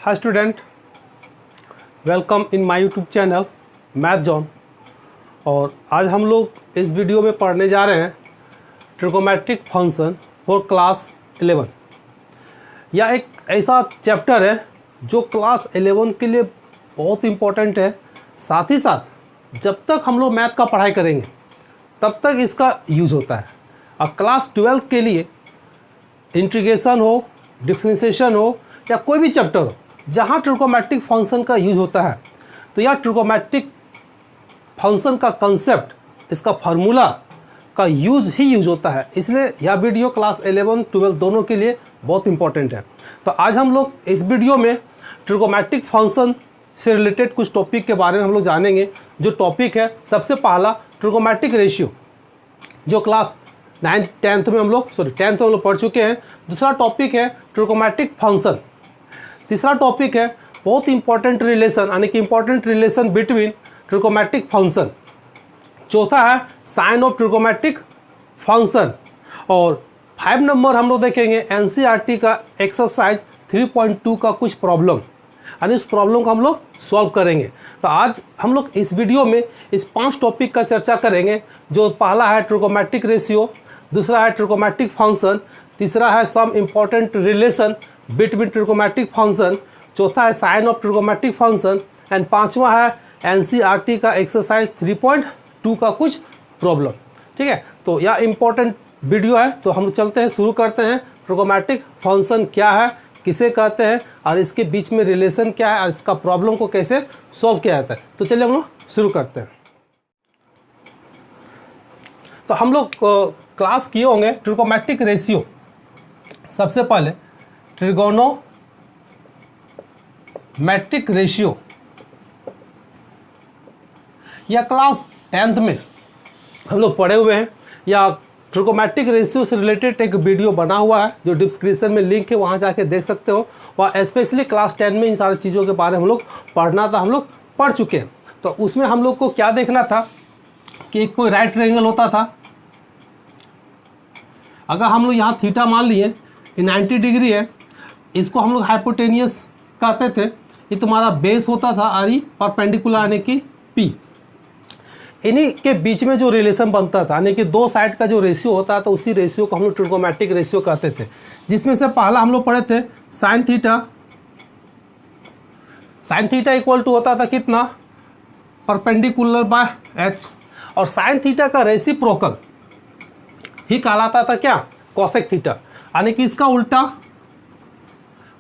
Hi student, welcome in my YouTube channel math John. और आज हम लोग इस वीडियो में पढ़ने जा रहे हैं ट्रिगोमेट्रिक फंक्शन फॉर क्लास 11। यह एक ऐसा चैप्टर है जो क्लास 11 के लिए बहुत इम्पोर्टेंट है। साथ ही साथ जब तक हम लोग मैथ का पढ़ाई करेंगे तब तक इसका यूज होता है। और क्लास 12 के लिए इंटीग्रेशन हो, डिफरेंशिएशन हो या कोई भी चैप्टर हो जहाँ ट्रिगोमेट्रिक फंक्शन का यूज होता है, तो यह ट्रिगोमेट्रिक फंक्शन का कंसेप्ट, इसका फार्मूला का यूज ही यूज होता है। इसलिए यह वीडियो क्लास 11, 12 दोनों के लिए बहुत इंपॉर्टेंट है। तो आज हम लोग इस वीडियो में ट्रिगोमेट्रिक फंक्शन से रिलेटेड कुछ टॉपिक के बारे में हम लोग जानेंगे। जो टॉपिक है, सबसे पहला ट्रिगोमेट्रिक रेशियो, जो क्लास 10th में हम लोग पढ़ चुके हैं। दूसरा टॉपिक है ट्रिगोमेट्रिक फंक्शन। तीसरा टॉपिक है बहुत इंपॉर्टेंट रिलेशन, यानी कि important relation between trigonometric function. चौथा है साइन ऑफ ट्रिगोमेट्रिक फंक्शन। और 5 नंबर हम लोग देखेंगे एनसीईआरटी का एक्सरसाइज 3.2 का कुछ प्रॉब्लम, यानी इस प्रॉब्लम को हम लोग सॉल्व करेंगे। तो आज हम लोग इस वीडियो में इस 5 टॉपिक का चर्चा करेंगे। जो पहला है ट्रिगोमेट्रिक रेशियो, दूसरा है ट्रिगोमेट्रिक फंक्शन, तीसरा है some important relation between trigonometric function, चौथा है sign of trigonometric function and पांचवा है एनसीईआरटी का एक्सरसाइज 3.2 का कुछ प्रॉब्लम। ठीक है, तो यह इम्पोर्टेंट वीडियो है। तो हम चलते हैं, शुरू करते हैं। ट्रिगोमेट्रिक फंक्शन क्या है, किसे कहते हैं और इसके बीच में रिलेशन क्या है और इसका प्रॉब्लम को कैसे सॉल्व किया जाता है। तो चलिए हम लोग शुरू करते हैं। तो हम लोग क्लास किए होंगे ट्रिगोमेट्रिक रेशियो। सबसे पहले ट्रिगोनोमेट्रिक रेशियो, या क्लास 10th में हम लोग पढ़े हुए हैं। या ट्रिगोमेट्रिक रेशियो से रिलेटेड एक वीडियो बना हुआ है जो डिस्क्रिप्शन में लिंक है, वहाँ जाके देख सकते हो। वह स्पेशली क्लास 10 में इन सारी चीज़ों के बारे में हम लोग पढ़ना था, हम लोग पढ़ चुके हैं। तो उसमें हम लोग को क्या देखना था कि कोई राइट ट्रायंगल होता था। अगर हम लोग यहाँ थीटा मान लिए 90 डिग्री है, इसको हम लोग हाइपोटेनियस कहते थे। ये तुम्हारा बेस होता था और ये परपेंडिकुलर यानी कि पी। इन्हीं के बीच में जो रिलेशन बनता था, यानी कि दो साइड का जो रेशियो होता था, उसी रेशियो को हम लोग ट्रिगोमेट्रिक रेशियो कहते थे। जिसमें से पहला हम लोग पढ़े थे sine theta. Sine theta equal to होता था कितना, परपेंडिकुलर बाय एच। और साइन थीटा का रेसिप्रोकल ही कहलाता था क्या, कॉसेक थीटा, यानी कि इसका उल्टा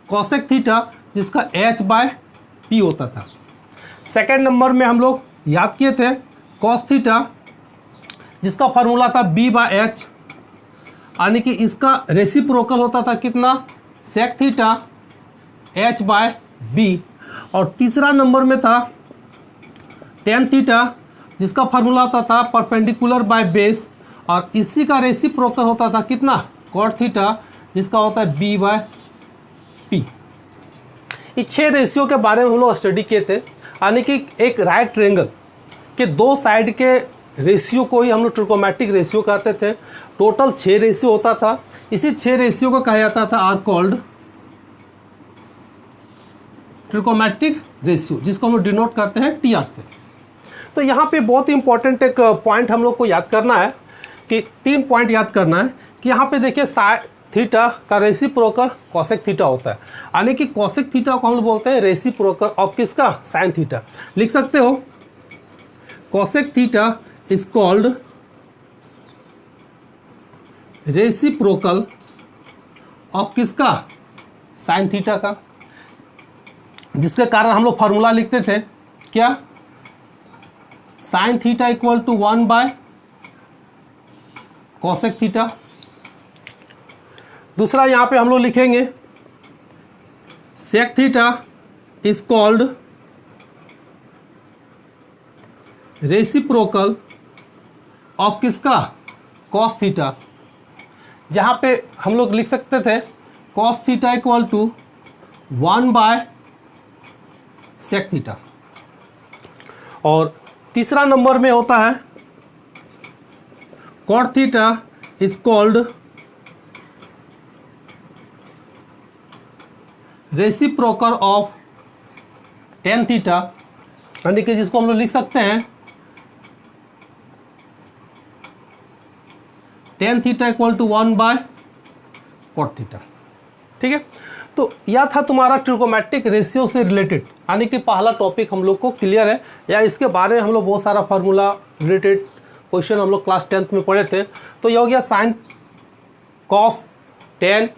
कॉसेक थीटा, जिसका h बाय पी होता था। सेकेंड नंबर में हम लोग याद किए थे कॉस थीटा, जिसका फार्मूला था b बाय एच, यानी कि इसका रेसिप्रोकल होता था कितना, sec theta h by b. और तीसरा नंबर में था टेन थीटा, जिसका फार्मूला होता था परपेंडिकुलर बाय बेस, और इसी का रेसिप्रोकल होता था कितना, कॉट थीटा, जिसका होता है b बाय पी। ये 6 रेशियो के बारे में हम लोग स्टडी किए थे। यानी कि एक राइट ट्रायंगल के दो साइड के रेशियो को ही हम लोग ट्रिगोमेट्रिक रेशियो कहते थे। टोटल 6 रेशियो होता था। इसी 6 रेशियो को कहा जाता था आर कॉल्ड ट्रिगोमेट्रिक रेशियो, जिसको हम लोग डिनोट करते हैं टी आर से। तो यहाँ पे बहुत इंपॉर्टेंट एक पॉइंट हम लोग को याद करना है, कि 3 पॉइंट याद करना है। कि यहाँ पे देखिए साइन थीटा का रेसिप्रोकल कॉसेक थीटा होता है, यानी कि कॉसेक थीटा को हम लोग बोलते हैं रेसिप्रोकल ऑफ किसका, साइन थीटा। लिख सकते हो cosec theta is called reciprocal of किसका, साइन थीटा का। जिसके कारण हम लोग फार्मूला लिखते थे क्या, sine theta equal to 1 by cosec theta. दूसरा यहाँ पे हम लोग लिखेंगे sec theta is called reciprocal of किसका, कॉस थीटा। जहाँ पे हम लोग लिख सकते थे cos theta equal to 1 by sec theta. और तीसरा नंबर में होता है cot theta is called reciprocal of tan theta, यानी कि जिसको हम लोग लिख सकते हैं tan theta equal to 1/cot theta. ठीक है, तो यह था तुम्हारा ट्रिगोमेट्रिक रेशियो से रिलेटेड, यानी कि पहला टॉपिक हम लोग को क्लियर है, या इसके बारे में हम लोग बहुत सारा फार्मूला रिलेटेड क्वेश्चन हम लोग क्लास 10th में पढ़े थे। तो यह हो गया साइन, कॉस, टेन,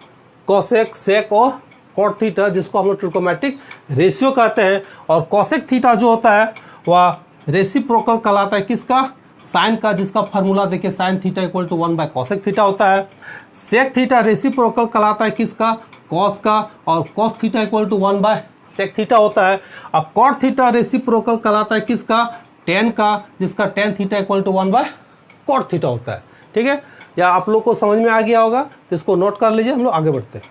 कोसेक, सेक और कॉट थीटा, जिसको हम लोग ट्रिगोमेट्रिक रेशियो कहते हैं। और कोसेक थीटा जो होता है वह रेसिप्रोकल कहलाता है किसका, साइन का, जिसका फार्मूला देखिए sine theta equal to cosec theta होता है। सेक थीटा रेसिप्रोकल कहलाता है किसका, कॉस का, और cos theta equal to sec theta होता है। और कॉट थीटा रेसिप्रोकल कहलाता है किसका, टेन का, जिसका tan theta equal to cot theta होता है। ठीक है, या आप लोग को समझ में आ गया होगा तो इसको नोट कर लीजिए, हम लोग आगे बढ़ते हैं।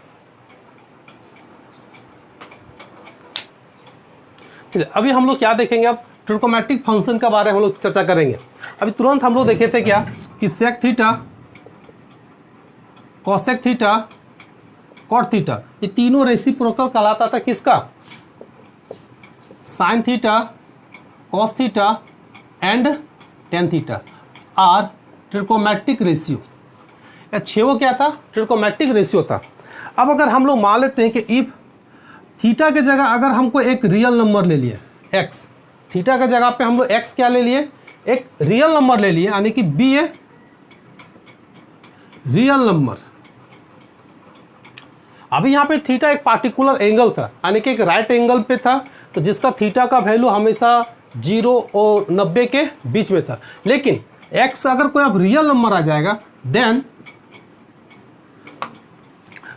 चलिए अभी हम लोग क्या देखेंगे, अब ट्रिगोमेट्रिक फंक्शन के बारे में हम लोग चर्चा करेंगे। अभी तुरंत हम लोग देखे थे क्या कि sec theta, cosec theta, cot theta, ये तीनों रेसिप्रोकल कहलाता था किसका, sine theta, cos theta and tan theta are trigonometric ratio. या छेवो क्या था, ट्रिगोमेट्रिक रेशियो था। अब अगर हम लोग मान लेते हैं कि इफ थीटा के जगह अगर हमको एक रियल नंबर ले लिए एक्स, थीटा के जगह पे हम लोग एक्स क्या ले लिए, एक रियल नंबर ले लिए, यानी कि बी ए रियल नंबर। अभी यहाँ पे थीटा एक पार्टिकुलर एंगल था, यानी कि एक राइट एंगल पे था, तो जिसका थीटा का वैल्यू हमेशा 0 और 90 के बीच में था। लेकिन एक्स अगर कोई अब रियल नंबर आ जाएगा देन,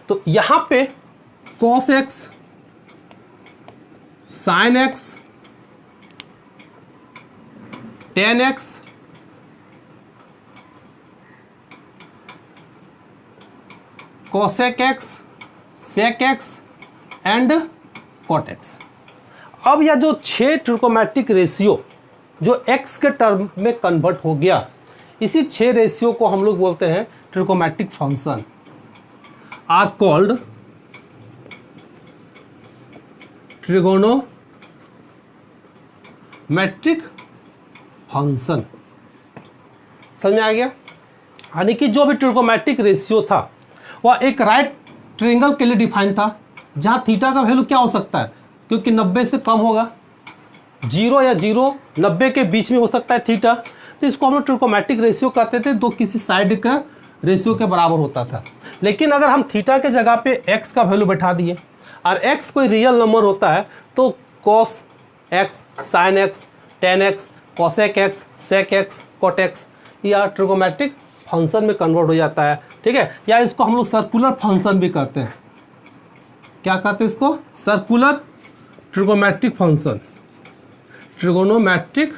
तो यहां पे cos x, sine x, tan x, cosec x, sec x and cot x. अब यह जो 6 ट्रिगोमेट्रिक रेशियो जो x के टर्म में कन्वर्ट हो गया, इसी 6 रेशियो को हम लोग बोलते हैं trigonometric function, are called trigonometric function. समझ में आ गया, यानी कि जो भी ट्रिगोमेट्रिक रेशियो था वह एक राइट ट्रायंगल के लिए डिफाइन था, जहां थीटा का वैल्यू क्या हो सकता है, क्योंकि 90 से कम होगा, 0 या 90 के बीच में हो सकता है थीटा, तो इसको हम लोग ट्रिगोमेट्रिक रेशियो कहते थे, दो किसी साइड का रेशियो के बराबर होता था। लेकिन अगर हम थीटा के जगह पे x का वैल्यू बैठा दिए और x कोई रियल नंबर होता है, तो cos x, sine x, tan x, cosec x, sec x, cot x, या ट्रिगोमेट्रिक फंक्शन में कन्वर्ट हो जाता है। ठीक है, या इसको हम लोग सर्कुलर फंक्शन भी कहते हैं। क्या कहते हैं इसको, circular trigonometric function, trigonometric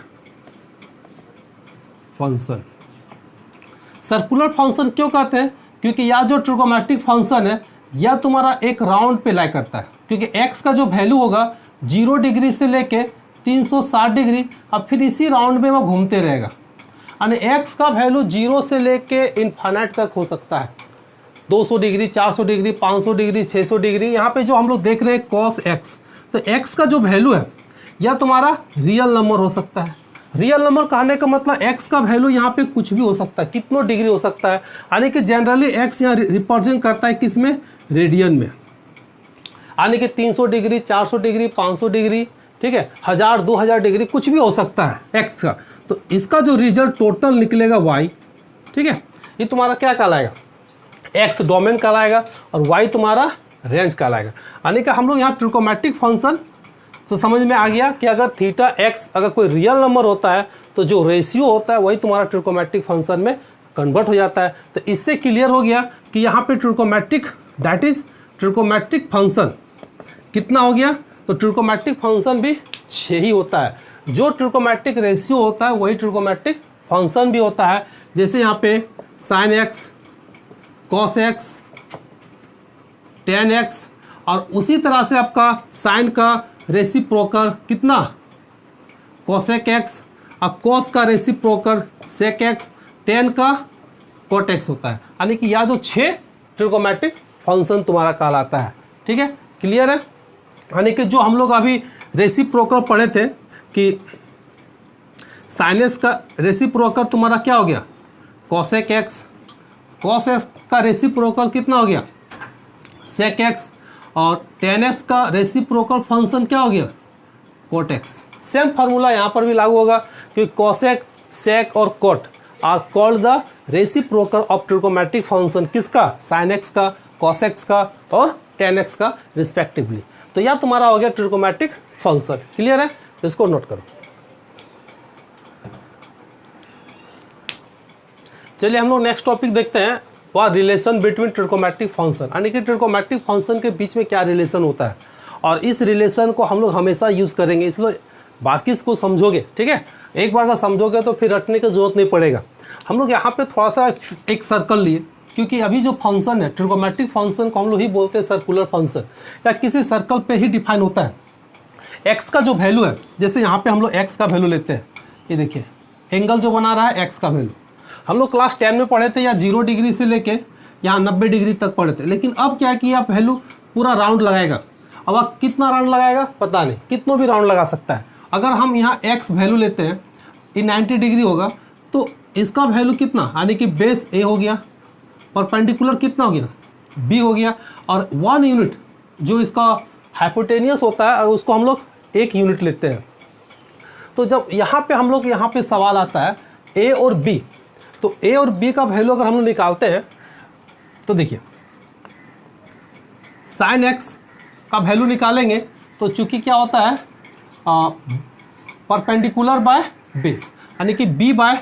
function. Circular function क्यों कहते हैं, क्योंकि यह जो ट्रिगोमेट्रिक फंक्शन है यह तुम्हारा एक राउंड पे लाई करता है, क्योंकि x का जो वैल्यू होगा 0 डिग्री से लेके 360 डिग्री, अब फिर इसी राउंड में वो घूमते रहेगा, यानी x का वैल्यू 0 से लेके इन्फाइनाइट तक हो सकता है, 200 डिग्री, 400 डिग्री, 500 डिग्री, 600 डिग्री। यहाँ पे जो हम लोग देख रहे हैं कॉस x, तो x का जो वैल्यू है यह तुम्हारा रियल नंबर हो सकता है। रियल नंबर कहने का मतलब x का वैल्यू यहाँ पे कुछ भी हो सकता है, कितनों डिग्री हो सकता है, यानी कि जनरली x यहाँ रिप्रेजेंट करता है किसमें, रेडियन में, यानी कि 300 डिग्री, 400 डिग्री, 500 डिग्री, ठीक है, 1000, 2000 डिग्री, कुछ भी हो सकता है x का। तो इसका जो रिजल्ट टोटल निकलेगा y, ठीक है, ये तुम्हारा क्या कहलाएगा, x डोमेन कहलाएगा और y तुम्हारा रेंज कहलाएगा। यानी कि हम लोग यहाँ ट्रिगोमेट्रिक फंक्शन तो समझ में आ गया कि अगर थीटा x अगर कोई रियल नंबर होता है तो जो रेशियो होता है वही तुम्हारा ट्रिगोमेट्रिक फंक्शन में कन्वर्ट हो जाता है। तो इससे क्लियर हो गया कि यहाँ पे trigonometric, that is trigonometric function कितना हो गया, तो ट्रिगोमेट्रिक फंक्शन भी 6 ही होता है। जो ट्रिगोमेट्रिक रेशियो होता है वही ट्रिगोमेट्रिक फंक्शन भी होता है। जैसे यहाँ पे sine x, cos x, tan x, और उसी तरह से आपका साइन का रेसिप्रोकल कितना, कोसेक एक्स, और कॉस का रेसिप्रोकल सेक एक्स, टेन का कॉट एक्स होता है। यानी कि यह जो 6 ट्रिगोमेट्रिक फंक्शन तुम्हारा कहलाता है। ठीक है, क्लियर है। यानी कि जो हम लोग अभी रेसिप्रोकल पढ़े थे कि साइनस का रेसिप्रोकल तुम्हारा क्या हो गया, कॉसेक एक्स। कॉस एक्स का रेसिप्रोकल कितना हो गया, सेक एक्स। और टेन एक्स का रेसिप्रोकल फंक्शन क्या हो गया, कोट एक्स। सेम फार्मूला यहाँ पर भी लागू होगा क्योंकि कॉसेक, सेक और cot are called the reciprocal of trigonometric function. किसका, साइन एक्स का, कॉस एक्स का और टेन एक्स का रिस्पेक्टिवली। तो यह तुम्हारा हो गया ट्रिगोनोमेट्रिक फंक्शन। क्लियर है, इसको नोट करो। चलिए हम लोग नेक्स्ट टॉपिक देखते हैं, वह रिलेशन बिटवीन ट्रिगोनोमेट्रिक फंक्शन, यानी कि ट्रिगोनोमेट्रिक फंक्शन के बीच में क्या रिलेशन होता है। और इस रिलेशन को हम लोग हमेशा यूज़ करेंगे, इसलिए बाकी इसको समझोगे, ठीक है। एक बार का समझोगे तो फिर रटने की जरूरत नहीं पड़ेगा। हम लोग यहाँ पे थोड़ा सा एक सर्कल लिए, क्योंकि अभी जो फंक्शन है ट्रिगोनोमेट्रिक फंक्शन को हम लोग ही बोलते हैं सर्कुलर फंक्शन, या किसी सर्कल पे ही डिफाइन होता है। एक्स का जो वैल्यू है, जैसे यहाँ पे हम लोग एक्स का वैल्यू लेते हैं, ये देखिए एंगल जो बना रहा है एक्स का वैल्यू। हम लोग क्लास 10 में पढ़े थे, या 0 डिग्री से लेके यहाँ 90 डिग्री तक पढ़े थे। लेकिन अब क्या किया, आप वैल्यू पूरा राउंड लगाएगा। अब आप कितना राउंड लगाएगा पता नहीं, कितनों भी राउंड लगा सकता है। अगर हम यहाँ एक्स वैल्यू लेते हैं, ये 90 डिग्री होगा, तो इसका वैल्यू कितना, यानी कि बेस ए हो गया, परपेंडिकुलर कितना हो गया, बी हो गया, और 1 यूनिट जो इसका हाइपोटेनियस होता है उसको हम लोग 1 यूनिट लेते हैं। तो जब यहाँ पे हम लोग यहाँ पे सवाल आता है ए और बी, तो ए और बी का वैल्यू अगर हम लोग निकालते हैं तो देखिए साइन एक्स का वैल्यू निकालेंगे तो चूंकि क्या होता है परपेंडिकुलर बाय बेस, यानी कि बी बाय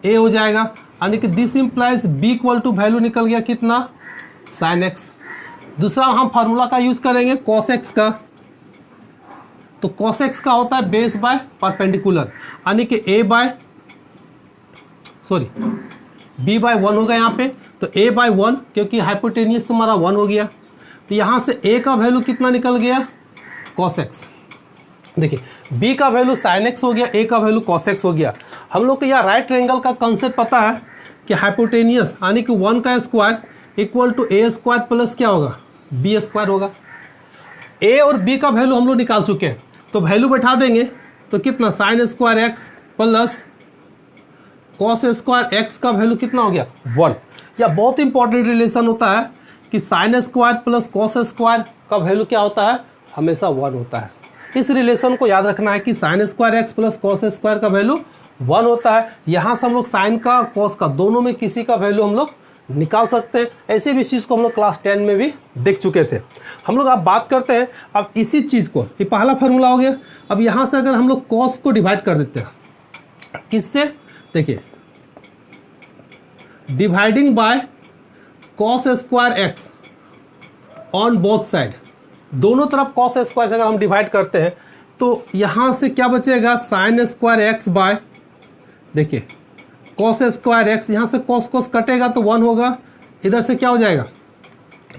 ए हो जाएगा, यानी कि this implies b equal to value निकल गया कितना, साइन एक्स। दूसरा हम फार्मूला का यूज करेंगे कॉस एक्स का, तो कॉस एक्स का होता है बेस बाय परपेंडिकुलर, यानी कि बी बाय 1 होगा यहाँ पे, तो a बाय 1, क्योंकि हाइपोटेनियस तुम्हारा 1 हो गया, तो यहाँ से a का वैल्यू कितना निकल गया, cos x। देखिए b का वैल्यू sin x हो गया, a का वैल्यू cos x हो गया। हम लोग को यहाँ राइट ट्रायंगल का कंसेप्ट पता है कि हाइपोटेनियस यानी कि 1 का square equal to a square plus क्या होगा, b स्क्वायर होगा। a और b का वैल्यू हम लोग निकाल चुके हैं, तो वैल्यू बैठा देंगे तो कितना, sine square x plus cos square x का वैल्यू कितना हो गया, 1। या बहुत इंपॉर्टेंट रिलेशन होता है कि sign square plus cos square का वैल्यू क्या होता है, हमेशा 1 होता है। इस रिलेशन को याद रखना है कि sign square x plus cos square का वैल्यू 1 होता है। यहाँ से हम लोग साइन का कॉस का दोनों में किसी का वैल्यू हम लोग निकाल सकते हैं। ऐसे भी चीज़ को हम लोग क्लास 10 में भी देख चुके थे। हम लोग अब बात करते हैं अब इसी चीज़ को, ये पहला फार्मूला हो गया। अब यहाँ से अगर हम लोग कॉस को डिवाइड कर देते हैं किससे, देखिए dividing by cos square x on both side, दोनों तरफ कॉस स्क्वायर से अगर हम डिवाइड करते हैं तो यहाँ से क्या बचेगा, साइन स्क्वायर एक्स बाय, देखिए कॉस स्क्वायर एक्स, यहाँ से कॉस कॉस कटेगा तो 1 होगा, इधर से क्या हो जाएगा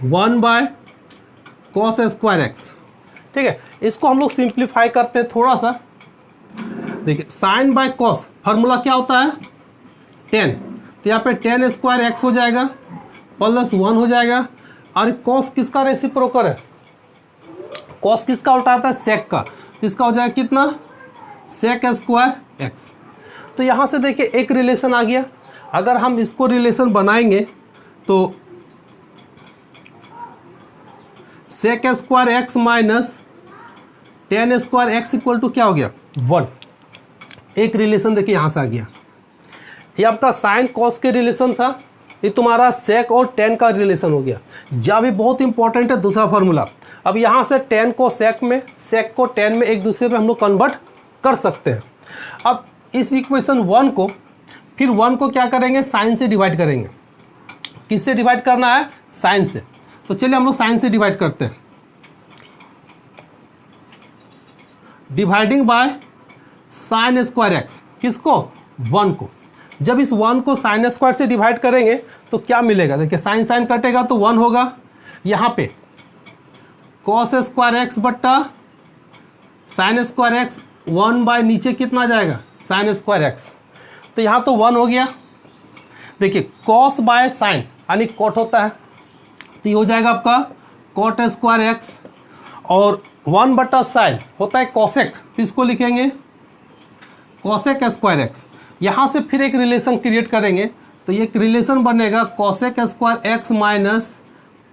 1 बाय कॉस स्क्वायर एक्स। ठीक है, इसको हम लोग सिंप्लीफाई करते हैं थोड़ा सा। देखिए साइन बाय कॉस फार्मूला क्या होता है 10, तो यहाँ पे 10 स्क्वायर एक्स हो जाएगा प्लस 1 हो जाएगा। और कॉस किसका रेसिप्रोकल है, कॉस किसका उल्टा आता है, सेक का, तो इसका हो जाएगा कितना, सेक स्क्वायर एक्स। तो यहाँ से देखिए एक रिलेशन आ गया। अगर हम इसको रिलेशन बनाएंगे तो sec square x minus 10 square x equal to क्या हो गया 1। एक रिलेशन देखिए यहाँ से आ गया। ये आपका साइन कॉस के रिलेशन था, ये तुम्हारा सेक और 10 का रिलेशन हो गया। यह भी बहुत इंपॉर्टेंट है दूसरा फार्मूला। अब यहाँ से 10 को सेक में, सेक को 10 में एक दूसरे पे हम लोग कन्वर्ट कर सकते हैं। अब इस इक्वेशन 1 को, फिर 1 को क्या करेंगे, साइन से डिवाइड करेंगे। किससे डिवाइड करना है, साइन से। तो चलिए हम लोग साइन से डिवाइड करते हैं। Dividing by sine square x, किसको, 1 को। जब इस 1 को साइन स्क्वायर से डिवाइड करेंगे तो क्या मिलेगा, देखिए साइन साइन कटेगा तो 1 होगा। यहाँ पे कॉस स्क्वायर एक्स बट्टा साइन स्क्वायर एक्स, 1 बाय नीचे कितना आ जाएगा, साइन स्क्वायर एक्स, तो यहाँ तो 1 हो गया। देखिए कॉस बाय साइन यानी कॉट होता है, तो ये हो जाएगा आपका कॉट स्क्वायर एक्स। और 1 बटा साइन होता है कॉसेक, इसको लिखेंगे कॉसेक स्क्वायर एक्स। यहाँ से फिर एक रिलेशन क्रिएट करेंगे तो ये एक रिलेशन बनेगा cosec square x minus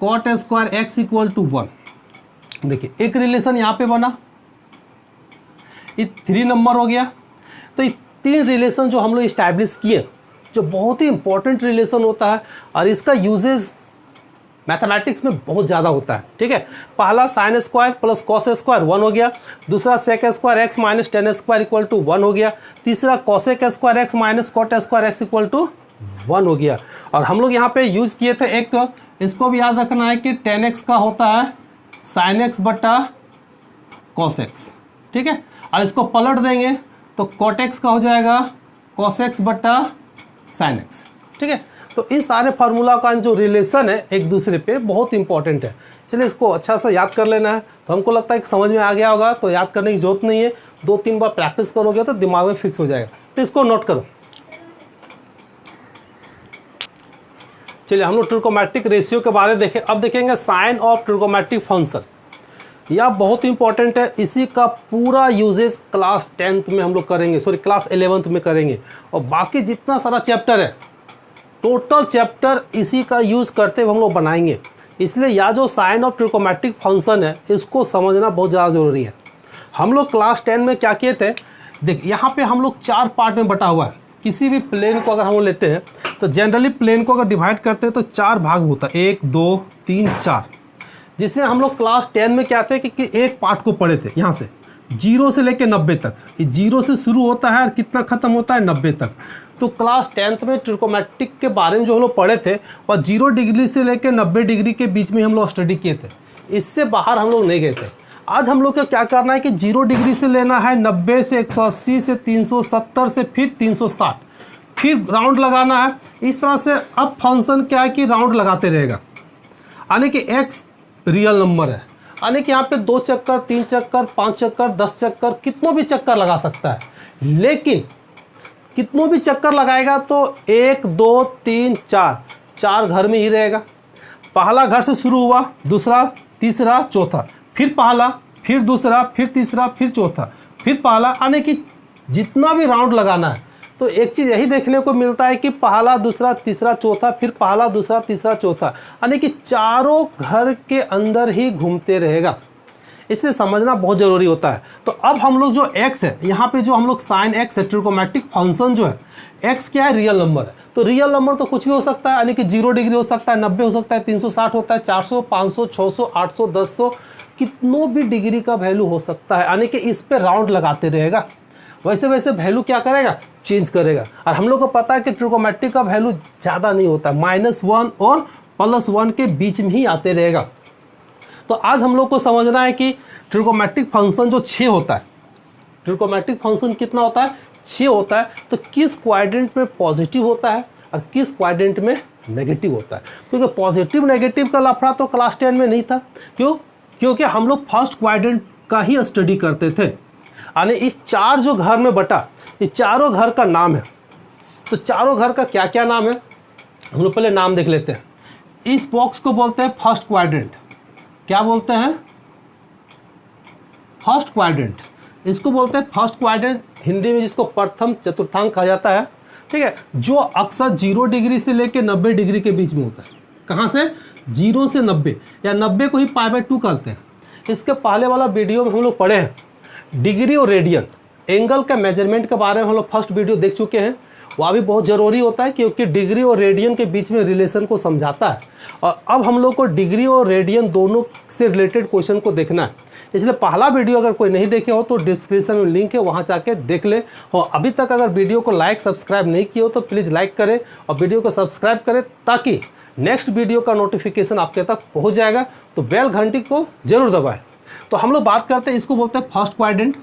cot square x equal to 1। देखिए एक रिलेशन यहाँ पे बना, ये 3 नंबर हो गया। तो ये 3 रिलेशन जो हम लोग इस्टेब्लिश किए, जो बहुत ही इंपॉर्टेंट रिलेशन होता है और इसका यूजेज मैथमेटिक्स में बहुत ज़्यादा होता है। ठीक है, पहला sine square plus cos square 1 हो गया, दूसरा sec square x minus tan square equal to 1 हो गया, तीसरा cosec square x minus cot square x equal to 1 हो गया। और हम लोग यहाँ पे यूज़ किए थे एक, इसको भी याद रखना है कि टेन एक्स का होता है साइन एक्स बटा कॉस एक्स। ठीक है, और इसको पलट देंगे तो कॉट एक्स का हो जाएगा कॉस एक्स बटा साइन एक्स। ठीक है, तो इस सारे फार्मूला का जो रिलेशन है एक दूसरे पे बहुत इंपॉर्टेंट है। चलिए इसको अच्छा सा याद कर लेना है। तो हमको लगता है कि समझ में आ गया होगा, तो याद करने की जरूरत नहीं है, 2-3 बार प्रैक्टिस करोगे तो दिमाग में फिक्स हो जाएगा। तो इसको नोट करो। चलिए हम लोग ट्रिगोनोमेट्रिक रेशियो के बारे में देखें। अब देखेंगे साइन ऑफ ट्रिगोनोमेट्रिक फंक्शन। यह बहुत इंपॉर्टेंट है, इसी का पूरा यूजेस क्लास 10th में हम लोग करेंगे, सॉरी क्लास 11th में करेंगे। और बाकी जितना सारा चैप्टर है, टोटल चैप्टर इसी का यूज़ करते हुए हम लोग बनाएंगे। इसलिए यह जो साइन ऑफ ट्रिगोनोमेट्रिक फंक्शन है, इसको समझना बहुत ज़्यादा ज़रूरी है। हम लोग क्लास 10 में क्या किए थे, देख यहाँ पे हम लोग 4 पार्ट में बटा हुआ है। किसी भी प्लेन को अगर हम लोग लेते हैं तो जनरली प्लेन को अगर डिवाइड करते हैं तो 4 भाग होता है, 1 2 3 4। जिसमें हम लोग क्लास 10 में क्या थे कि एक पार्ट को पढ़े थे, यहाँ से 0 से लेकर 90 तक। ये 0 से शुरू होता है और कितना ख़त्म होता है 90 तक। तो क्लास 10th में ट्रिगोनोमेट्रिक के बारे में जो हम लोग पढ़े थे और 0 डिग्री से लेकर 90 डिग्री के बीच में हम लोग स्टडी किए थे, इससे बाहर हम लोग नहीं गए थे। आज हम लोग को क्या करना है कि 0 डिग्री से लेना है 90 से 180 से 370 से फिर 360, फिर राउंड लगाना है। इस तरह से अब फंक्शन क्या है कि राउंड लगाते रहेगा, यानी कि x रियल नंबर है, यानी कि यहाँ पे 2 चक्कर 3 चक्कर 5 चक्कर 10 चक्कर कितनों भी चक्कर लगा सकता है। लेकिन कितनों भी चक्कर लगाएगा तो 1 2 3 4 घर में ही रहेगा। पहला घर से शुरू हुआ, दूसरा तीसरा चौथा, फिर पहला फिर दूसरा फिर तीसरा फिर चौथा फिर पहला, यानी कि जितना भी राउंड लगाना है तो एक चीज़ यही देखने को मिलता है कि पहला दूसरा तीसरा चौथा फिर पहला दूसरा तीसरा चौथा, यानी कि चारों घर के अंदर ही घूमते रहेगा। इसलिए समझना बहुत ज़रूरी होता है। तो अब हम लोग जो x है, यहाँ पे जो हम लोग साइन x है, ट्रिगोनोमेट्रिक फंक्शन जो है, x क्या है, रियल नंबर है। तो रियल नंबर तो कुछ भी हो सकता है, यानी कि 0 डिग्री हो सकता है, 90 हो सकता है, 360 होता है, 400 500 600 800 1100 कितनों भी डिग्री का वैल्यू हो सकता है, यानी कि इस पर राउंड लगाते रहेगा। वैसे वैसे वैल्यू क्या करेगा, चेंज करेगा। और हम लोग को पता है कि ट्रिगोनोमेट्रिक का वैल्यू ज़्यादा नहीं होता, -1 और +1 के बीच में ही आते रहेगा। तो आज हम लोग को समझना है कि ट्रिगोनोमेट्रिक फंक्शन जो 6 होता है, ट्रिगोनोमेट्रिक फंक्शन कितना होता है, 6 होता है। तो किस क्वाड्रेंट में पॉजिटिव होता है और किस क्वाड्रेंट में नेगेटिव होता है। क्योंकि पॉजिटिव नेगेटिव का लफड़ा तो क्लास 10 में नहीं था। क्योंकि हम लोग फर्स्ट क्वाड्रेंट का ही स्टडी करते थे। यानी इस 4 जो घर में बटा, ये चारों घर का नाम है। तो चारों घर का क्या क्या नाम है, हम लोग पहले नाम देख लेते हैं। इस बॉक्स को बोलते हैं फर्स्ट क्वाड्रेंट। क्या बोलते हैं, फर्स्ट क्वाड्रेंट। इसको बोलते हैं फर्स्ट क्वाड्रेंट, हिंदी में जिसको प्रथम चतुर्थांश कहा जाता है। ठीक है, जो अक्सर 0 डिग्री से लेकर 90 डिग्री के बीच में होता है। कहाँ से, 0 से 90, या 90 को ही π/2 करते हैं। इसके पहले वाला वीडियो में हम लोग पढ़े हैं डिग्री और रेडियन, एंगल के मेजरमेंट के बारे में हम लोग फर्स्ट वीडियो देख चुके हैं। वह भी बहुत ज़रूरी होता है क्योंकि डिग्री और रेडियन के बीच में रिलेशन को समझाता है। और अब हम लोग को डिग्री और रेडियन दोनों से रिलेटेड क्वेश्चन को देखना है। इसलिए पहला वीडियो अगर कोई नहीं देखे हो तो डिस्क्रिप्शन में लिंक है, वहाँ जाके देख ले। और अभी तक अगर वीडियो को लाइक सब्सक्राइब नहीं किया हो तो प्लीज़ लाइक करें और वीडियो को सब्सक्राइब करें, ताकि नेक्स्ट वीडियो का नोटिफिकेशन आपके तक पहुँच जाएगा। तो बेल घंटी को जरूर दबाएँ। तो हम लोग बात करते हैं, इसको बोलते हैं फर्स्ट क्वाड्रेंट,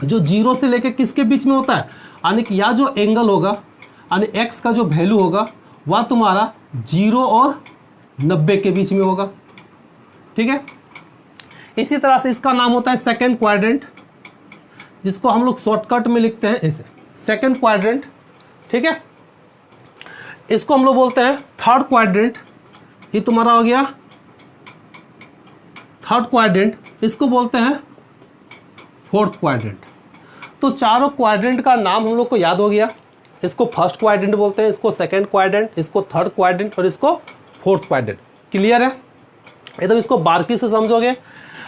जो 0 से लेकर किसके बीच में होता है, यानी कि या जो एंगल होगा, यानी x का जो वैल्यू होगा वह तुम्हारा 0 और 90 के बीच में होगा। ठीक है, इसी तरह से इसका नाम होता है सेकंड क्वाड्रेंट, जिसको हम लोग शॉर्टकट में लिखते हैं ऐसे, सेकंड क्वाड्रेंट। ठीक है, इसको हम लोग बोलते हैं थर्ड क्वाड्रेंट। ये तुम्हारा हो गया थर्ड क्वाड्रेंट, इसको बोलते हैं फोर्थ क्वाड्रेंट। तो चारों क्वाड्रेंट का नाम हम लोग को याद हो गया। इसको फर्स्ट क्वाड्रेंट बोलते हैं, इसको सेकंड क्वाड्रेंट, इसको थर्ड क्वाड्रेंट और इसको फोर्थ क्वाड्रेंट। क्लियर है? एकदम इसको बारीकी से समझोगे।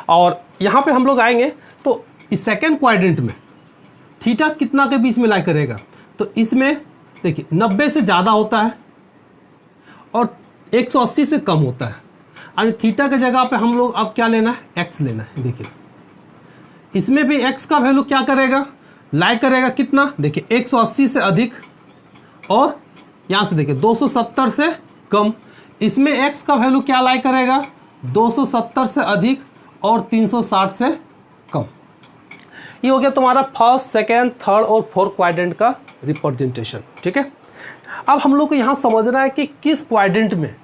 और यहाँ पे हम लोग आएंगे तो इस सेकंड क्वाड्रेंट में थीटा कितना के बीच में लाई करेगा, तो इसमें देखिए 90 से ज़्यादा होता है और 180 से कम होता है। यानी थीटा के जगह पे हम लोग अब क्या लेना है, एक्स लेना है। देखिए इसमें भी एक्स का वैल्यू क्या करेगा, लाई करेगा कितना, देखिए 180 से अधिक और यहाँ से देखिए 270 से कम। इसमें एक्स का वैल्यू क्या लाई करेगा, 270 से अधिक और 360 से कम। ये हो गया तुम्हारा फर्स्ट, सेकेंड, थर्ड और फोर्थ क्वाड्रेंट का रिप्रेजेंटेशन। ठीक है, अब हम लोग को यहाँ समझना है कि किस क्वाड्रेंट में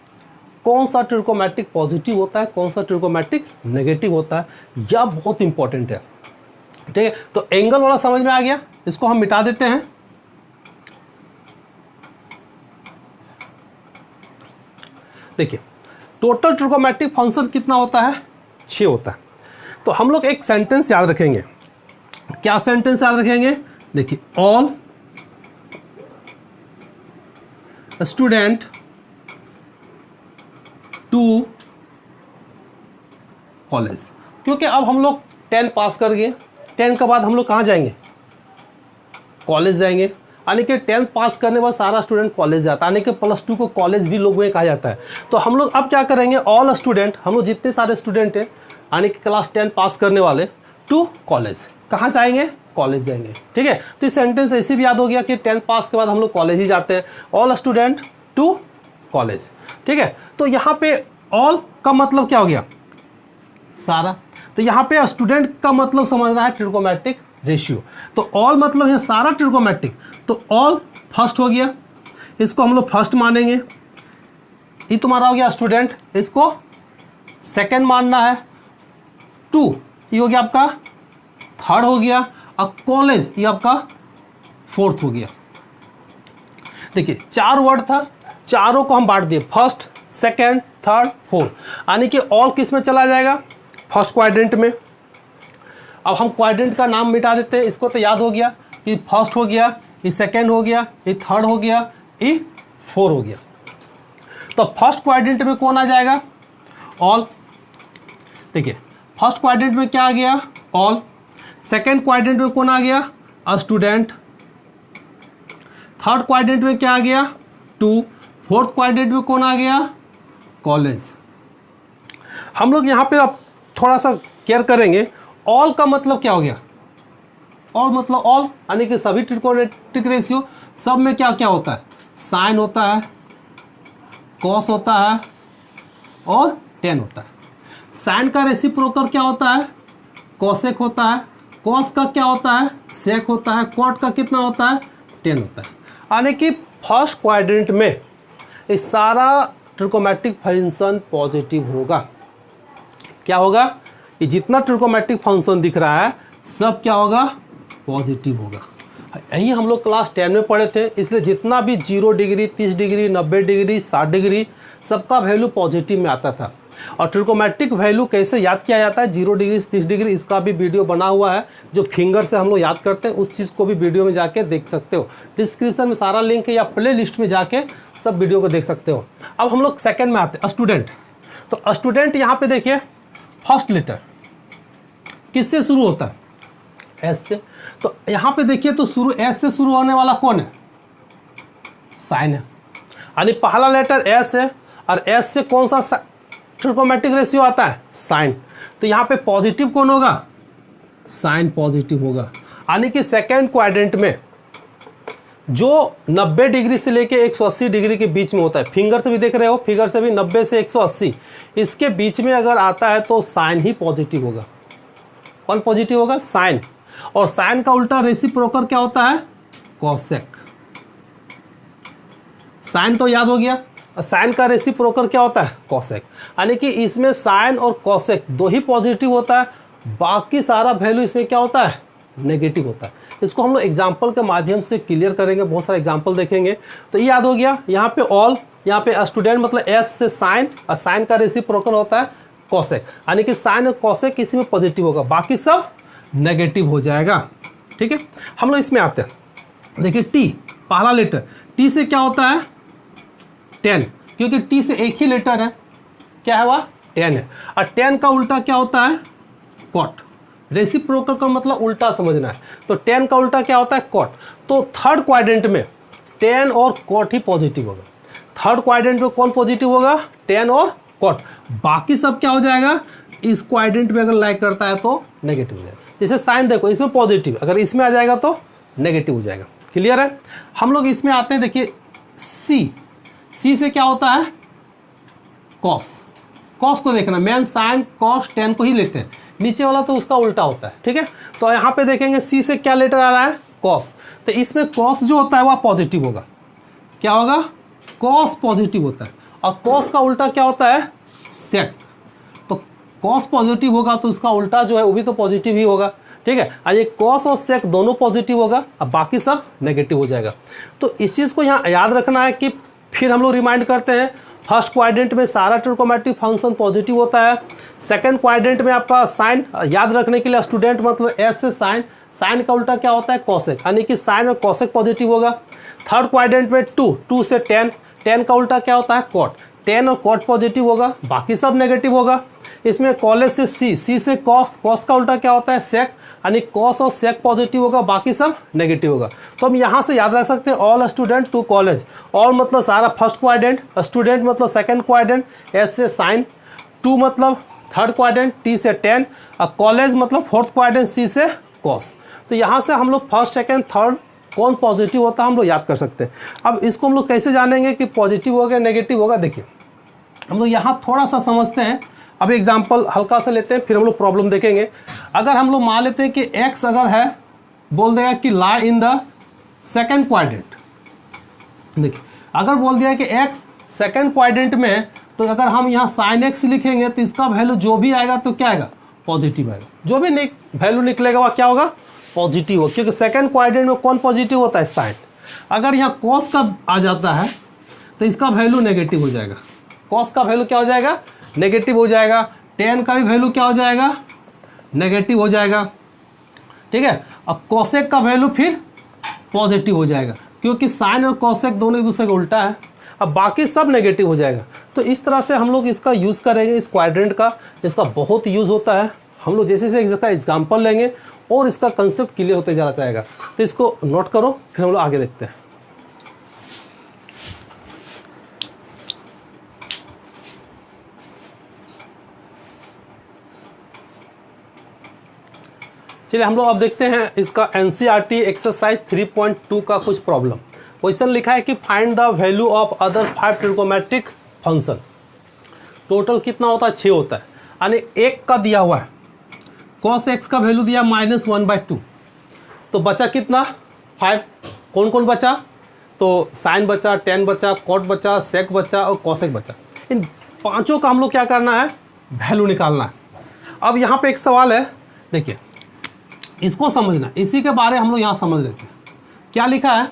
कौन सा ट्रिगोनोमेट्रिक पॉजिटिव होता है, कौन सा ट्रिगोनोमेट्रिक नेगेटिव होता है। यह बहुत इंपॉर्टेंट है। ठीक है, तो एंगल वाला समझ में आ गया, इसको हम मिटा देते हैं। देखिए टोटल ट्रिगोनोमेट्रिक फंक्शन कितना होता है, 6 होता है। तो हम लोग एक सेंटेंस याद रखेंगे। क्या सेंटेंस याद रखेंगे, देखिए ऑल स्टूडेंट टू कॉलेज। क्योंकि अब हम लोग 10 पास कर गए, 10 के बाद हम लोग कहाँ जाएंगे, कॉलेज जाएंगे। यानी कि 10 पास करने के बाद सारा स्टूडेंट कॉलेज जाता है, यानी कि +2 को कॉलेज भी लोगों में कहा जाता है। तो हम लोग अब क्या करेंगे, ऑल स्टूडेंट, हम लोग जितने सारे स्टूडेंट हैं यानी कि क्लास 10 पास करने वाले, टू कॉलेज, कहाँ जाएंगे, कॉलेज जाएंगे। ठीक है, तो इस सेंटेंस ऐसे भी याद हो गया कि 10 पास के बाद हम लोग कॉलेज ही जाते हैं, ऑल स्टूडेंट टू कॉलेज। ठीक है, तो यहाँ पे ऑल का मतलब क्या हो गया, सारा। तो यहाँ पे स्टूडेंट का मतलब समझना है ट्रिगोनोमेट्रिक रेशियो। तो ऑल मतलब है सारा ट्रिगोनोमेट्रिक, तो ऑल फर्स्ट हो गया, इसको हम लोग फर्स्ट मानेंगे। ये तुम्हारा हो गया स्टूडेंट, इसको सेकंड मानना है। टू ये हो गया आपका थर्ड हो गया, अब कॉलेज ये आपका फोर्थ हो गया। देखिए 4 वर्ड था, चारों को हम बांट दिए, फर्स्ट, सेकंड, थर्ड, फोर्थ। यानी कि ऑल किस में चला जाएगा, फर्स्ट क्वाड्रेंट में। अब हम क्वाड्रेंट का नाम मिटा देते हैं, इसको तो याद हो गया कि फर्स्ट हो गया, ये सेकंड हो गया, ये थर्ड हो गया, ये फोर हो गया। तो फर्स्ट क्वाड्रेंट में कौन आ जाएगा, ऑल। देखिए फर्स्ट क्वाड्रेंट में क्या आ गया, ऑल। सेकंड क्वाड्रेंट में कौन आ गया, स्टूडेंट। थर्ड क्वाड्रेंट में क्या आ गया, टू। फोर्थ क्वाड्रेंट में कौन आ गया, कॉलेज। हम लोग यहाँ पे अब थोड़ा सा केयर करेंगे, ऑल का मतलब क्या हो गया, ऑल मतलब ऑल यानी कि सभी ट्रिगोनोमेट्रिक रेशियो, सब में क्या क्या होता है, साइन होता है, कॉस होता है और टेन होता है। साइन का रेसिप्रोकल क्या होता है, कॉसेक होता है। कॉस का क्या होता है, सेक होता है। कॉट का कितना होता है, टेन होता है। यानी कि फर्स्ट क्वाड्रेंट में ये सारा ट्रिगोनोमेट्रिक फंक्शन पॉजिटिव होगा। क्या होगा, ये जितना ट्रिगोनोमेट्रिक फंक्शन दिख रहा है सब क्या होगा, पॉजिटिव होगा। यही हम लोग क्लास 10 में पढ़े थे, इसलिए जितना भी 0 डिग्री, 30 डिग्री, 90 डिग्री, 60 डिग्री, सबका वैल्यू पॉजिटिव में आता था। और ट्रिगोनोमेट्रिक वैल्यू कैसे याद किया जाता है, 0 डिग्री, 30 डिग्री, इसका भी वीडियो बना हुआ है जो फिंगर से हम लोग याद करते हैं, उस चीज़ को भी वीडियो में जाके देख सकते हो। डिस्क्रिप्शन में सारा लिंक है या प्ले लिस्ट में जाके सब वीडियो को देख सकते हो। अब हम लोग सेकेंड में आते हैं, स्टूडेंट। तो स्टूडेंट यहाँ पे देखिए फर्स्ट लेटर किससे शुरू होता है, एस से। तो यहाँ पे देखिए तो शुरू एस से शुरू होने वाला कौन है, साइन है। यानी पहला लेटर एस है और एस से कौन सा ट्रिगोनोमेट्रिक रेशियो आता है, साइन। तो यहाँ पे पॉजिटिव कौन होगा, साइन पॉजिटिव होगा। यानी कि सेकेंड क्वाड्रेंट में जो 90 डिग्री से लेके 180 डिग्री के बीच में होता है, फिंगर से भी देख रहे हो, फिगर से भी 90 से 180 इसके बीच में अगर आता है तो साइन ही पॉजिटिव होगा। कौन पॉजिटिव होगा, साइन। और साइन का उल्टा रेसिप्रोकल क्या होता है, कॉसेक। साइन तो याद हो गया, साइन का रेसिप्रोकल क्या होता है, कॉसेक। यानी कि इसमें साइन और कॉसेक दो ही पॉजिटिव होता है, बाकी सारा वैल्यू इसमें क्या होता है, नेगेटिव होता है। इसको हम लोग एग्जाम्पल के माध्यम से क्लियर करेंगे, बहुत सारे एग्जाम्पल देखेंगे। तो ये याद हो गया, यहाँ पे ऑल, यहाँ पे स्टूडेंट मतलब एस से साइन, और साइन का रेसिप्रोकल होता है कॉसेक, यानी कि साइन और कॉसेक इसी में पॉजिटिव होगा, बाकी सब नेगेटिव हो जाएगा। ठीक है, हम लोग इसमें आते हैं। देखिए टी, पहला लेटर टी से क्या होता है 10, क्योंकि टी से एक ही लेटर है, क्या है वह 10 है। और 10 का उल्टा क्या होता है कॉट। रेसिप्रोकल का मतलब उल्टा समझना है, तो 10 का उल्टा क्या होता है कॉट। तो थर्ड क्वाड्रेंट में 10 और कॉट ही पॉजिटिव होगा। थर्ड क्वाड्रेंट में कौन पॉजिटिव होगा 10 और कॉट, बाकी सब क्या हो जाएगा इस क्वाड्रेंट में अगर लाइक करता है तो नेगेटिव हो जाएगा। जैसे साइन देखो इसमें पॉजिटिव, अगर इसमें आ जाएगा तो नेगेटिव हो जाएगा। क्लियर है। हम लोग इसमें आते हैं, देखिए सी, सी से क्या होता है कॉस। कॉस को देखना, मेन साइन कॉस 10 को ही लेते हैं, नीचे वाला तो उसका उल्टा होता है। ठीक है, तो यहाँ पे देखेंगे सी से क्या लेटर आ रहा है कॉस, तो इसमें कॉस जो होता है वह पॉजिटिव होगा। क्या होगा कॉस पॉजिटिव होता है, और कॉस का उल्टा क्या होता है सेक। तो कॉस पॉजिटिव होगा तो उसका उल्टा जो है वो भी तो पॉजिटिव ही होगा। ठीक है, और ये कॉस और सेक दोनों पॉजिटिव होगा, अब बाकी सब नेगेटिव हो जाएगा। तो इस चीज़ को यहाँ याद रखना है कि फिर हम लोग रिमाइंड करते हैं, फर्स्ट क्वाड्रेंट में सारा ट्रिगोनोमेट्रिक फंक्शन पॉजिटिव होता है। सेकंड क्वाड्रेंट में आपका साइन याद रखने के लिए स्टूडेंट मतलब एस से साइन, साइन का उल्टा क्या होता है कॉसेक, यानी कि साइन और कॉसेक पॉजिटिव होगा। थर्ड क्वाड्रेंट में 2 से 10, 10 का उल्टा क्या होता है कॉट, 10 और कॉट पॉजिटिव होगा, बाकी सब नेगेटिव होगा। इसमें कॉलेज से सी से कॉस, कॉस का उल्टा क्या होता है सेक, यानी कॉस और सेक पॉजिटिव होगा, बाकी सब नेगेटिव होगा। तो हम यहाँ से याद रख सकते हैं all student to college. All मतलब सारा फर्स्ट क्वाड्रेंट, स्टूडेंट मतलब सेकंड क्वाड्रेंट, एस से साइन, 2 मतलब थर्ड क्वाड्रेंट, टी से 10, और कॉलेज मतलब फोर्थ क्वाड्रेंट, सी से कॉस। तो यहाँ से हम लोग फर्स्ट सेकेंड थर्ड कौन पॉजिटिव होता है हम लोग याद कर सकते हैं। अब इसको हम लोग कैसे जानेंगे कि पॉजिटिव होगा नेगेटिव होगा, देखिए हम लोग यहाँ थोड़ा सा समझते हैं। अब एग्जाम्पल हल्का सा लेते हैं, फिर हम लोग प्रॉब्लम देखेंगे। अगर हम लोग मान लेते हैं कि एक्स अगर है, बोल देगा कि लाई इन द सेकेंड क्वाड्रेंट। देखिए अगर बोल दिया कि एक्स सेकेंड क्वाड्रेंट में, तो अगर हम यहाँ साइन एक्स लिखेंगे तो इसका वैल्यू जो भी आएगा तो क्या आएगा पॉजिटिव आएगा। जो भी वैल्यू निकलेगा वह क्या होगा पॉजिटिव हो, क्योंकि सेकेंड क्वाड्रेंट में कौन पॉजिटिव होता है साइन। अगर यहाँ कॉस का आ जाता है तो इसका वैल्यू नेगेटिव हो जाएगा, कॉस का वैल्यू क्या हो जाएगा नेगेटिव हो जाएगा। 10 का भी वैल्यू क्या हो जाएगा नेगेटिव हो जाएगा। ठीक है, अब कॉसेक का वैल्यू फिर पॉजिटिव हो जाएगा, क्योंकि साइन और कॉसेक दोनों एक दूसरे का उल्टा है। अब बाकी सब नेगेटिव हो जाएगा। तो इस तरह से हम लोग इसका यूज़ करेंगे, इस क्वाड्रेंट का, इसका बहुत यूज़ होता है। हम लोग जैसे जैसे इसका एग्जाम्पल लेंगे और इसका कंसेप्ट क्लियर होते चला जाएगा। तो इसको नोट करो, फिर हम लोग आगे देखते हैं। चलिए हम लोग अब देखते हैं इसका NCERT एक्सरसाइज 3.2 का कुछ प्रॉब्लम। क्वेश्चन लिखा है कि find the value of other 5 trigonometric function. Total कितना होता है 6 होता है, यानी एक का दिया हुआ है cos x का वैल्यू दिया -1/2, तो बचा कितना 5। कौन कौन बचा, तो साइन बचा, टेन बचा, कॉट बचा, सेक बचा और कॉसेक बचा। इन पांचों का हम लोग क्या करना है वैल्यू निकालना है। अब यहाँ पे एक सवाल है, देखिए इसको समझना, इसी के बारे हम लोग यहाँ समझ लेते हैं। क्या लिखा है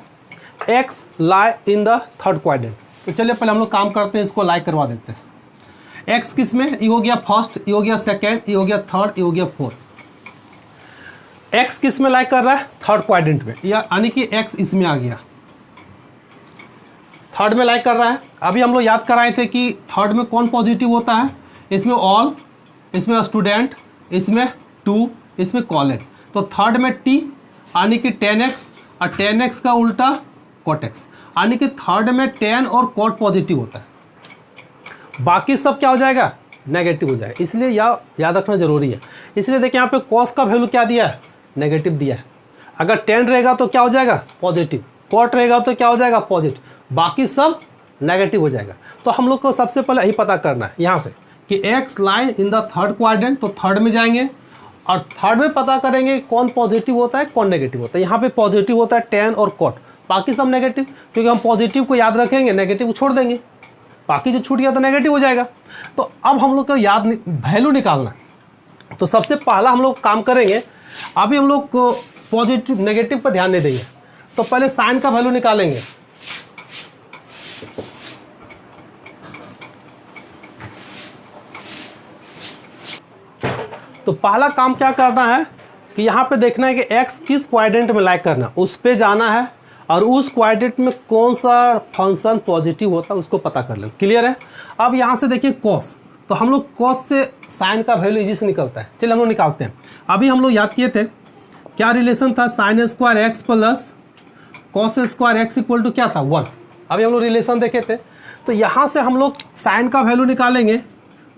x lie in the third quadrant. तो चलिए पहले हम लोग काम करते हैं, इसको लाइक करवा देते हैं। एक्स किस में, ये हो गया फर्स्ट, ये हो गया सेकेंड, ये हो गया थर्ड, ये हो गया फोर्थ। एक्स किस में लाइक कर रहा है थर्ड क्वाड्रेंट में, यानी कि एक्स इसमें आ गया, थर्ड में लाइक कर रहा है। अभी हम लोग याद कराए थे कि थर्ड में कौन पॉजिटिव होता है, इसमें ऑल, इसमें स्टूडेंट, इसमें 2, इसमें कॉलेज। तो थर्ड में टी यानी कि 10x, और 10x का उल्टा cot x, यानी कि थर्ड में 10 और cot पॉजिटिव होता है, बाकी सब क्या हो जाएगा नेगेटिव हो जाएगा। इसलिए याद रखना जरूरी है। इसलिए देखिए यहाँ पे cos का वैल्यू क्या दिया है नेगेटिव दिया है। अगर 10 रहेगा तो क्या हो जाएगा पॉजिटिव, cot रहेगा तो क्या हो जाएगा पॉजिटिव, बाकी सब नेगेटिव हो जाएगा। तो हम लोग को सबसे पहले यही पता करना है यहाँ से कि x line in the third quadrant, तो थर्ड में जाएंगे और थर्ड में पता करेंगे कौन पॉजिटिव होता है कौन नेगेटिव होता है। यहाँ पे पॉजिटिव होता है 10 और cot, बाकी सब नेगेटिव, क्योंकि हम पॉजिटिव को याद रखेंगे नेगेटिव को छोड़ देंगे, बाकी जो छूट गया तो नेगेटिव हो जाएगा। तो अब हम लोग को याद वैल्यू निकालना है। तो सबसे पहला हम लोग काम करेंगे, अभी हम लोग को पॉजिटिव नेगेटिव पर ध्यान नहीं देंगे, तो पहले साइन का वैल्यू निकालेंगे। तो पहला काम क्या करना है कि यहाँ पे देखना है कि x किस क्वाड्रेंट में लाइक करना है, उस पे जाना है और उस क्वाड्रेंट में कौन सा फंक्शन पॉजिटिव होता है उसको पता कर लेना। क्लियर है। अब यहाँ से देखिए कॉस, तो हम लोग कॉस से साइन का वैल्यू इजी से निकलता है। चलिए हम लोग निकालते हैं। अभी हम लोग याद किए थे क्या रिलेशन था, sine square x plus cos square x equal to क्या था 1। अभी हम लोग रिलेशन देखे थे। तो यहाँ से हम लोग साइन का वैल्यू निकालेंगे,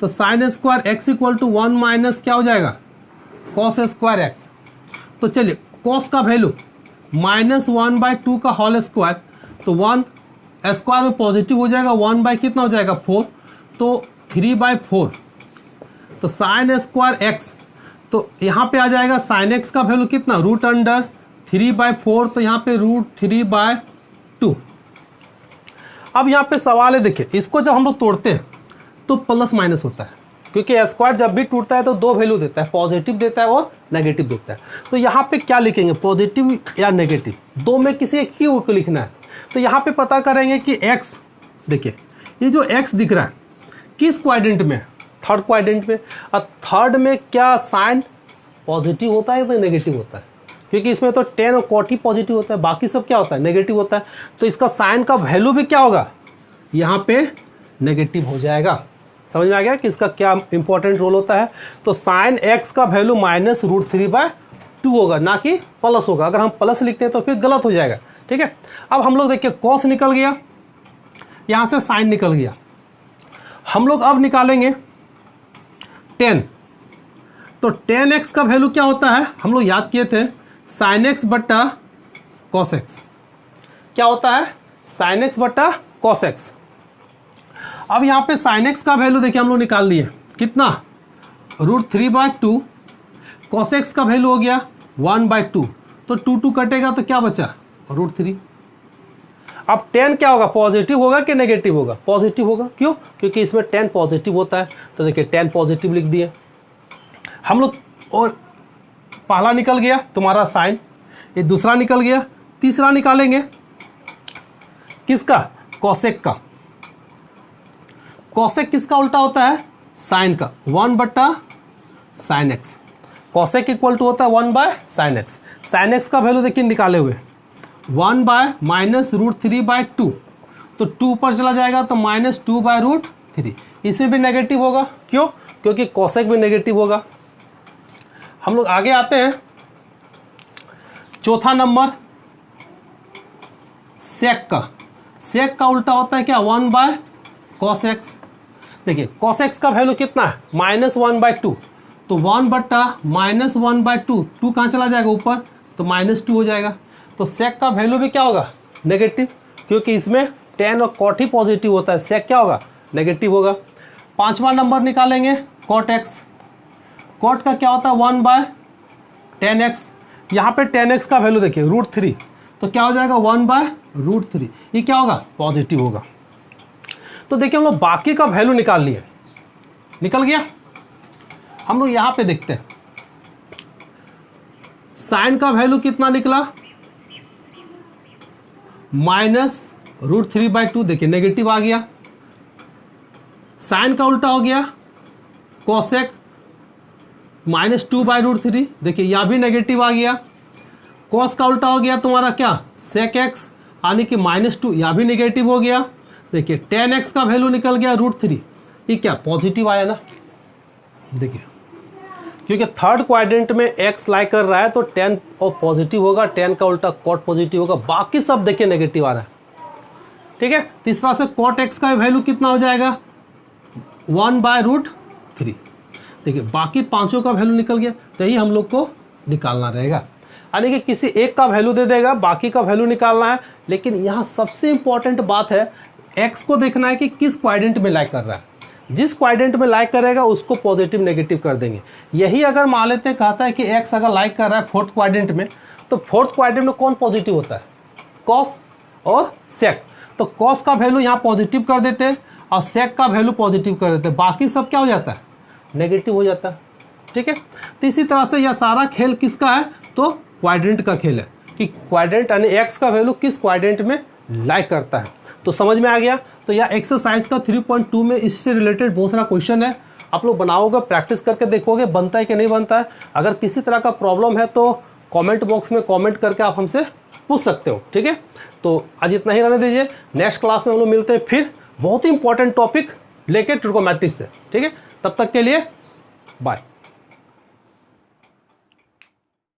तो sine square x equal to 1 minus क्या हो जाएगा कॉस स्क्वायर एक्स। तो चलिए कॉस का वैल्यू -1/2 का होल स्क्वायर, तो 1 स्क्वायर में पॉजिटिव हो जाएगा, 1 बाई कितना हो जाएगा 4, तो 3/4। तो साइन स्क्वायर एक्स, तो यहाँ पे आ जाएगा साइन एक्स का वैल्यू कितना √3/4, तो यहाँ पे √3/2। अब यहाँ पे सवाल है, देखिए इसको जब हम लोग तोड़ते हैं तो प्लस माइनस होता है, क्योंकि स्क्वायर जब भी टूटता है तो दो वैल्यू देता है, पॉजिटिव देता है और नेगेटिव देता है। तो यहाँ पे क्या लिखेंगे, पॉजिटिव या नेगेटिव, दो में किसी एक ही को लिखना है। तो यहाँ पे पता करेंगे कि x, देखिए ये जो x दिख रहा है किस क्वाड्रेंट में, थर्ड क्वाड्रेंट में। और थर्ड में क्या साइन पॉजिटिव होता है तो नेगेटिव होता है, क्योंकि इसमें तो 10 और cot ही पॉजिटिव होता है, बाकी सब क्या होता है नेगेटिव होता है। तो इसका साइन का वैल्यू भी क्या होगा यहाँ पे नेगेटिव हो जाएगा। समझ में आ गया कि इसका क्या इंपॉर्टेंट रोल होता है। तो साइन एक्स का वैल्यू -√3/2 होगा, ना कि प्लस होगा। अगर हम प्लस लिखते हैं तो फिर गलत हो जाएगा। ठीक है। अब हम लोग देखिए कॉस निकल गया, यहाँ से साइन निकल गया। हम लोग अब निकालेंगे 10। तो 10x का वैल्यू क्या होता है, हम लोग याद किए थे साइन एक्स बट्टा कॉस एक्स। क्या होता है साइन एक्स बट्टा कॉस एक्स। अब यहाँ पे साइन एक्स का वैल्यू देखिए हम लोग निकाल लिए कितना √3/2, कॉस एक्स का वैल्यू हो गया 1/2, तो 2 कटेगा तो क्या बचा √3। अब 10 क्या होगा, पॉजिटिव होगा कि नेगेटिव होगा, पॉजिटिव होगा। क्यों, क्योंकि इसमें 10 पॉजिटिव होता है। तो देखिए 10 पॉजिटिव लिख दिए हम लोग। और पहला निकल गया तुम्हारा साइन, ये दूसरा निकल गया, तीसरा निकालेंगे किसका, कॉसेक का। कॉसेक किसका उल्टा होता है, साइन का, 1/sin x। Cosec equal to होता है 1/sin x। साइन एक्स का वैल्यू देखिए निकाले हुए 1/-√3/2, तो 2 ऊपर चला जाएगा तो -2/√3। इसमें भी नेगेटिव होगा, क्यों, क्योंकि कॉसेक भी नेगेटिव होगा। हम लोग आगे आते हैं, चौथा नंबर सेक का। सेक का उल्टा होता है क्या 1/cos x। देखिए cos x का वैल्यू कितना है -1/2, तो 1/-1/2, 2 कहाँ चला जाएगा ऊपर, तो -2 हो जाएगा। तो सेक का वैल्यू भी क्या होगा नेगेटिव, क्योंकि इसमें 10 और cot ही पॉजिटिव होता है, सेक क्या होगा नेगेटिव होगा। पांचवा नंबर निकालेंगे cot x। cot का क्या होता है 1/10x। यहाँ पे 10x का वैल्यू देखिए √3, तो क्या हो जाएगा 1/√3, ये क्या होगा पॉजिटिव होगा। तो देखिए हम लोग बाकी का वैल्यू निकाल लिए, निकल गया। हम लोग यहाँ पे देखते हैं साइन का वैल्यू कितना निकला -√3/2, देखिए नेगेटिव आ गया। साइन का उल्टा हो गया कॉसेक -2/√3, देखिए यहाँ भी नेगेटिव आ गया। कॉस का उल्टा हो गया तुम्हारा क्या सेक एक्स, यानी कि -2, यहाँ भी नेगेटिव हो गया। देखिए 10x का वैल्यू निकल गया √3, ये क्या पॉजिटिव आया ना। देखिए क्योंकि थर्ड क्वाड्रेंट में x लाई कर रहा है तो 10 और पॉजिटिव होगा, 10 का उल्टा cot पॉजिटिव होगा, बाकी सब देखिए नेगेटिव आ रहा है। ठीक है। तीसरा से cot x का वैल्यू कितना हो जाएगा 1/√3। देखिए बाकी पांचों का वैल्यू निकल गया, तो यही हम लोग को निकालना रहेगा, यानी कि किसी एक का वैल्यू दे देगा, बाकी का वैल्यू निकालना है। लेकिन यहाँ सबसे इंपॉर्टेंट बात है x को देखना है कि किस क्वाड्रेंट में लाइक कर रहा है। जिस क्वाड्रेंट में लाइक करेगा उसको पॉजिटिव नेगेटिव कर देंगे। यही अगर मान लेते हैं कहता है कि x अगर लाइक कर रहा है फोर्थ क्वाड्रेंट में, तो फोर्थ क्वाड्रेंट में कौन पॉजिटिव होता है cos और sec। तो cos का वैल्यू यहाँ पॉजिटिव कर देते हैं और sec का वैल्यू पॉजिटिव कर देते हैं, बाकी सब क्या हो जाता है नेगेटिव हो जाता है। ठीक है। तो इसी तरह से यह सारा खेल किसका है, तो क्वाड्रेंट का खेल है कि क्वाड्रेंट यानी x का वैल्यू किस क्वाड्रेंट में लाइक करता है। तो समझ में आ गया। तो यह एक्सरसाइज का 3.2 में इससे रिलेटेड बहुत सारा क्वेश्चन है आप लोग बनाओगे, प्रैक्टिस करके देखोगे बनता है कि नहीं बनता है। अगर किसी तरह का प्रॉब्लम है तो कमेंट बॉक्स में कमेंट करके आप हमसे पूछ सकते हो, ठीक है। तो आज इतना ही रहने दीजिए, नेक्स्ट क्लास में हम लोग मिलते हैं फिर बहुत ही इंपॉर्टेंट टॉपिक लेके ट्रिगोनोमेट्री से, ठीक है। तब तक के लिए बाय।